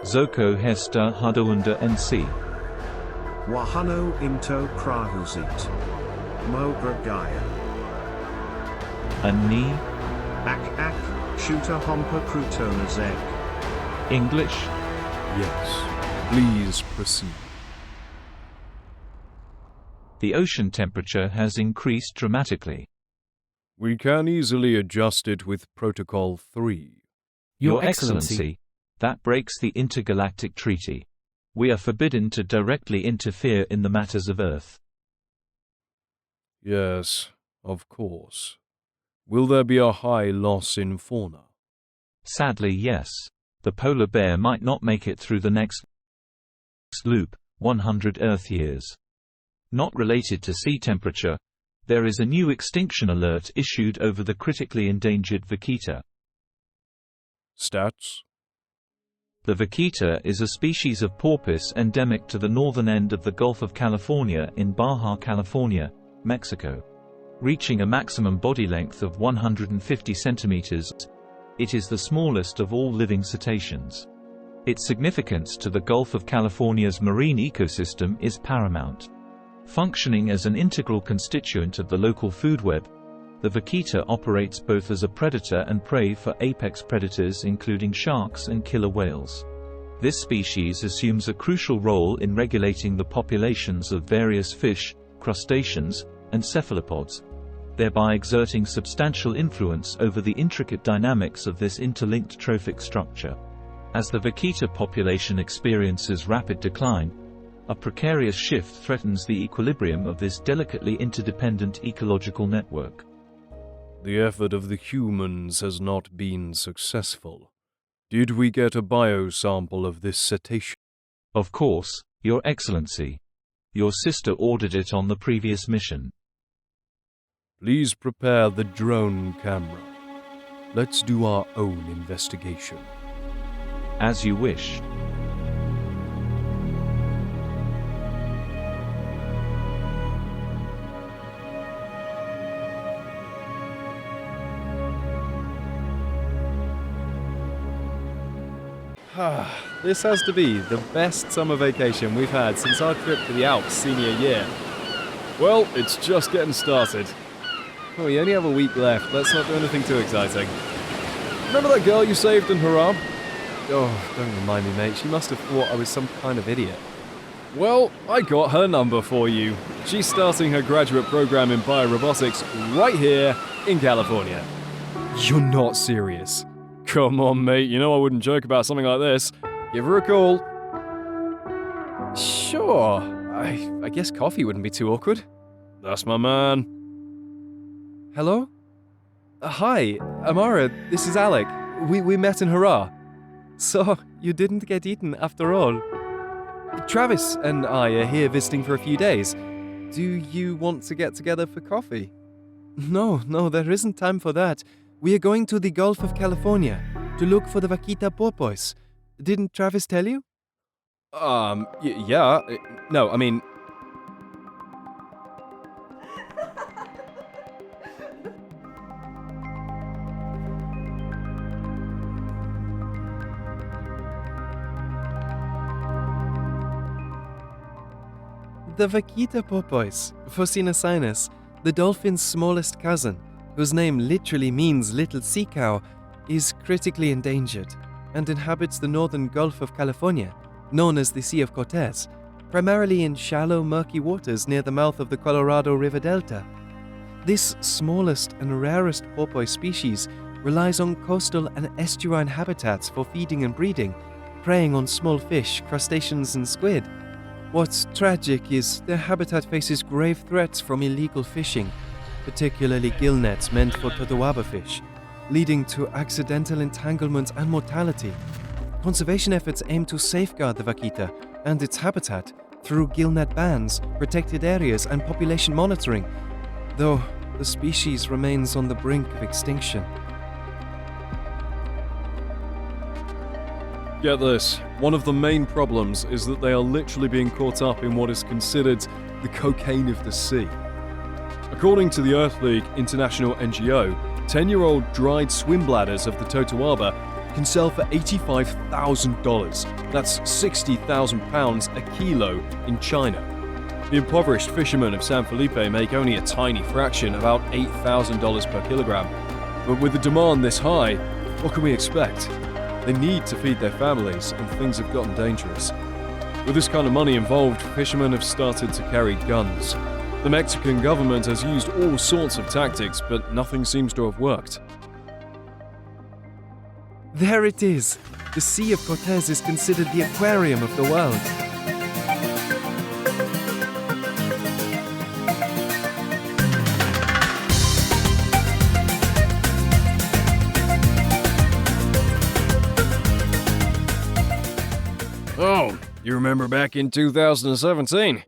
Zoko hesta Hudaunda NC. Wahano into Krahuzit. Mogragaya. Ani. Ak shooter homper crutona zeg. English. Yes, please proceed. The ocean temperature has increased dramatically. We can easily adjust it with Protocol 3. Your Excellency, that breaks the intergalactic treaty. We are forbidden to directly interfere in the matters of Earth. Yes, of course. Will there be a high loss in fauna? Sadly, yes. The polar bear might not make it through the next loop, 100 Earth years. Not related to sea temperature, there is a new extinction alert issued over the critically endangered Vaquita. Stats? The Vaquita is a species of porpoise endemic to the northern end of the Gulf of California in Baja California, Mexico. Reaching a maximum body length of 150 centimeters, it is the smallest of all living cetaceans. Its significance to the Gulf of California's marine ecosystem is paramount. Functioning as an integral constituent of the local food web, the Vaquita operates both as a predator and prey for apex predators including sharks and killer whales. This species assumes a crucial role in regulating the populations of various fish, crustaceans, and cephalopods, thereby exerting substantial influence over the intricate dynamics of this interlinked trophic structure. As the Vaquita population experiences rapid decline, a precarious shift threatens the equilibrium of this delicately interdependent ecological network. The effort of the humans has not been successful. Did we get a biosample of this cetacean? Of course, Your Excellency. Your sister ordered it on the previous mission. Please prepare the drone camera. Let's do our own investigation. As you wish. This has to be the best summer vacation we've had since our trip to the Alps senior year. Well, it's just getting started. Oh, we only have a week left. Let's not do anything too exciting. Remember that girl you saved in Haram? Oh, don't remind me, mate. She must have thought I was some kind of idiot. Well, I got her number for you. She's starting her graduate program in biorobotics right here in California. You're not serious. Come on, mate. You know I wouldn't joke about something like this. Give her a call. Sure. I guess coffee wouldn't be too awkward. That's my man. Hello? Hi, Amara. This is Alec. We met in Hurrah. So, you didn't get eaten after all. Travis and I are here visiting for a few days. Do you want to get together for coffee? No, there isn't time for that. We are going to the Gulf of California to look for the Vaquita porpoise. Didn't Travis tell you? Yeah. No, I mean... The Vaquita porpoise, Phocina sinus, the dolphin's smallest cousin, whose name literally means little sea cow, is critically endangered and inhabits the northern Gulf of California, known as the Sea of Cortez, primarily in shallow, murky waters near the mouth of the Colorado River Delta. This smallest and rarest porpoise species relies on coastal and estuarine habitats for feeding and breeding, preying on small fish, crustaceans, and squid. What's tragic is their habitat faces grave threats from illegal fishing, particularly gill-nets meant for totoaba fish, leading to accidental entanglement and mortality. Conservation efforts aim to safeguard the Vaquita and its habitat through gill-net bans, protected areas, and population monitoring, though the species remains on the brink of extinction. Get this, one of the main problems is that they are literally being caught up in what is considered the cocaine of the sea. According to the Earth League International NGO, 10-year-old dried swim bladders of the totoaba can sell for $85,000. That's £60,000 a kilo in China. The impoverished fishermen of San Felipe make only a tiny fraction, about $8,000 per kilogram. But with the demand this high, what can we expect? They need to feed their families, and things have gotten dangerous. With this kind of money involved, fishermen have started to carry guns. The Mexican government has used all sorts of tactics, but nothing seems to have worked. There it is. The Sea of Cortez is considered the aquarium of the world. Oh, you remember back in 2017?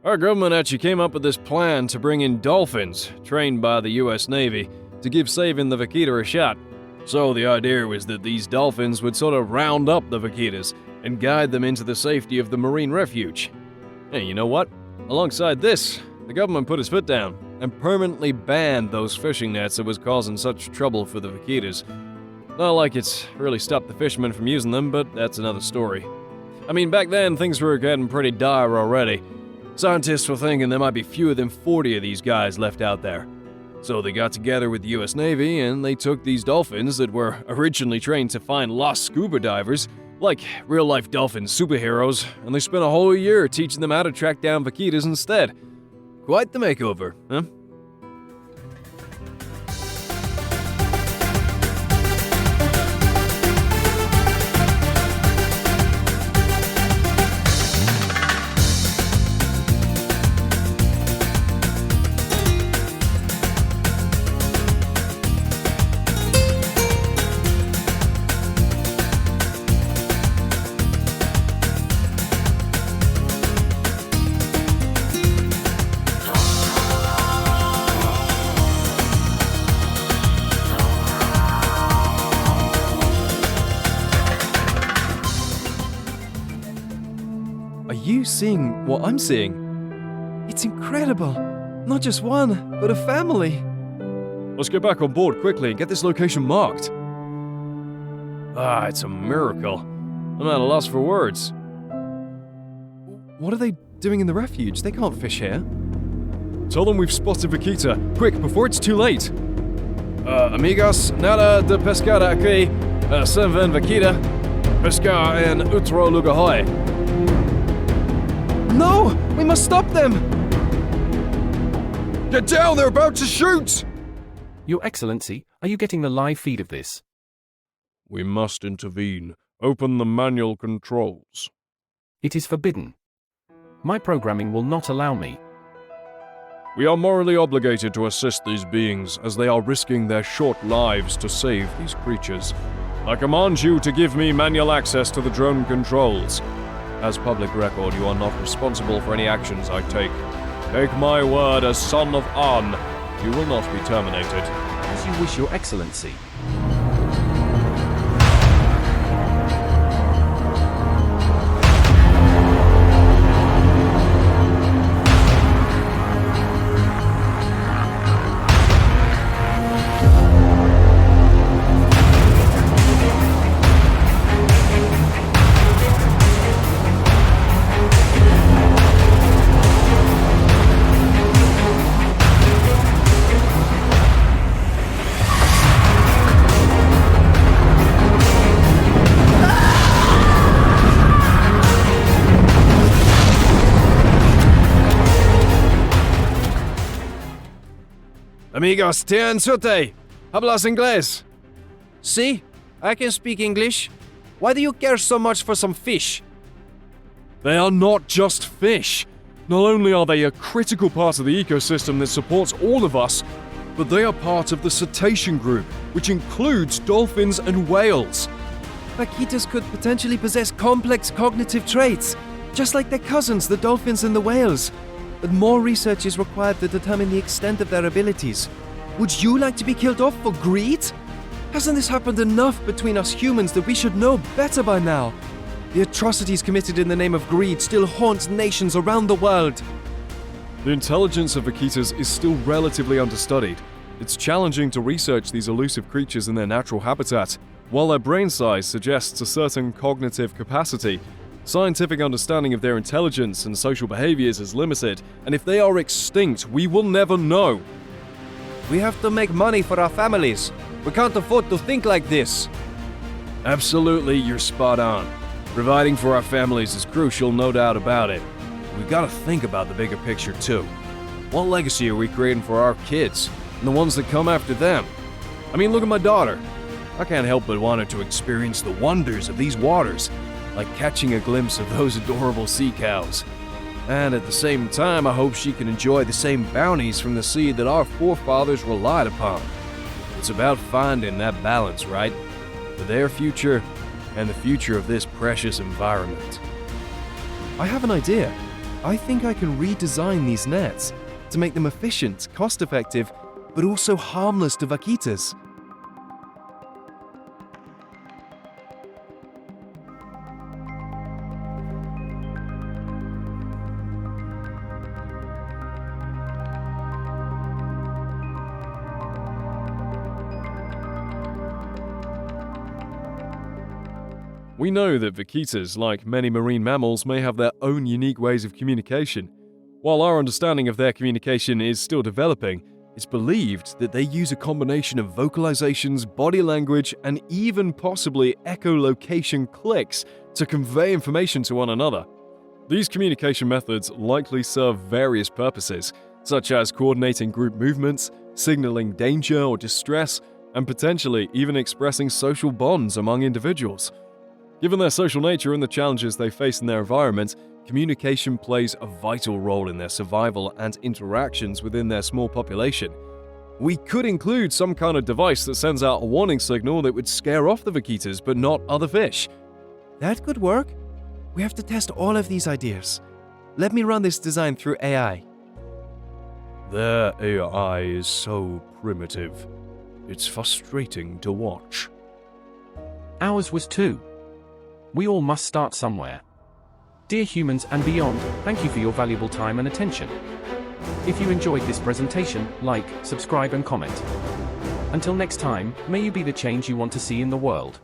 Our government actually came up with this plan to bring in dolphins, trained by the US Navy, to give saving the Vaquita a shot. So the idea was that these dolphins would sort of round up the Vaquitas and guide them into the safety of the marine refuge. Hey, you know what? Alongside this, the government put its foot down and permanently banned those fishing nets that was causing such trouble for the Vaquitas. Not like it's really stopped the fishermen from using them, but that's another story. I mean, back then things were getting pretty dire already. Scientists were thinking there might be fewer than 40 of these guys left out there. So they got together with the US Navy and they took these dolphins that were originally trained to find lost scuba divers, like real-life dolphin superheroes, and they spent a whole year teaching them how to track down vaquitas instead. Quite the makeover, huh? Are you seeing what I'm seeing? It's incredible. Not just one, but a family. Let's get back on board quickly and get this location marked. Ah, it's a miracle. I'm at a loss for words. What are they doing in the refuge? They can't fish here. Tell them we've spotted Vaquita. Quick, before it's too late. Amigos, nada de pescar aquí. Sem ven Vaquita. Pescar en otro lugar. No! We must stop them! Get down, they're about to shoot! Your Excellency, are you getting the live feed of this? We must intervene. Open the manual controls. It is forbidden. My programming will not allow me. We are morally obligated to assist these beings as they are risking their short lives to save these creatures. I command you to give me manual access to the drone controls. As public record, you are not responsible for any actions I take. Take my word as son of An, you will not be terminated. As you wish, Your Excellency. Amigos, tienen suerte. Hablas inglés? See? I can speak English. Why do you care so much for some fish? They are not just fish. Not only are they a critical part of the ecosystem that supports all of us, but they are part of the cetacean group, which includes dolphins and whales. Vaquitas could potentially possess complex cognitive traits, just like their cousins, the dolphins and the whales. But more research is required to determine the extent of their abilities. Would you like to be killed off for greed? Hasn't this happened enough between us humans that we should know better by now? The atrocities committed in the name of greed still haunt nations around the world. The intelligence of vaquitas is still relatively understudied. It's challenging to research these elusive creatures in their natural habitat. While their brain size suggests a certain cognitive capacity, scientific understanding of their intelligence and social behaviors is limited, and if they are extinct, we will never know. We have to make money for our families. We can't afford to think like this. Absolutely, you're spot on. Providing for our families is crucial, no doubt about it. We gotta think about the bigger picture too. What legacy are we creating for our kids, and the ones that come after them? I mean, look at my daughter. I can't help but want her to experience the wonders of these waters, like catching a glimpse of those adorable sea cows. And at the same time, I hope she can enjoy the same bounties from the sea that our forefathers relied upon. It's about finding that balance, right? For their future and the future of this precious environment. I have an idea. I think I can redesign these nets to make them efficient, cost-effective, but also harmless to vaquitas. We know that vaquitas, like many marine mammals, may have their own unique ways of communication. While our understanding of their communication is still developing, it's believed that they use a combination of vocalizations, body language, and even possibly echolocation clicks to convey information to one another. These communication methods likely serve various purposes, such as coordinating group movements, signaling danger or distress, and potentially even expressing social bonds among individuals. Given their social nature and the challenges they face in their environment, communication plays a vital role in their survival and interactions within their small population. We could include some kind of device that sends out a warning signal that would scare off the vaquitas but not other fish. That could work. We have to test all of these ideas. Let me run this design through AI. Their AI is so primitive. It's frustrating to watch. Ours was too. We all must start somewhere. Dear humans and beyond, thank you for your valuable time and attention. If you enjoyed this presentation, like, subscribe and comment. Until next time, may you be the change you want to see in the world.